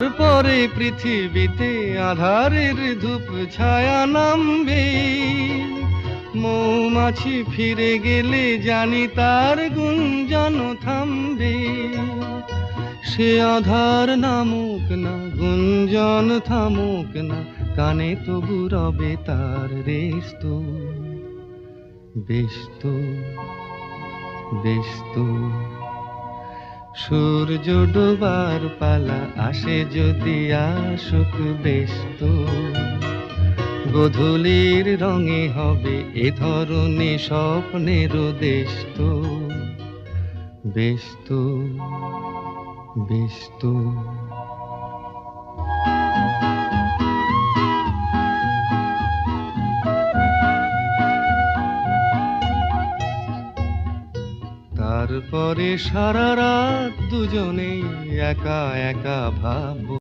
তারপরে পৃথিবীতে আধারের ধূপ ছায়া নামবে। মৌমাছি ফিরে গেলে জানি তার গুঞ্জন থামবে। সে আধার নামুক না, গুঞ্জন থামুক না, কানে তবু রবে তার রেস্ত। বেস্ত বেস্ত সূর্য ডোবার পালা আসে যদি আসুক বেস্ত। গোধূলির রঙে হবে এ ধরনী স্বপ্নের দেশ তো। বেস্ত বেস্ত তারপরে সারা রাত দুজনেই একা একা ভাববো।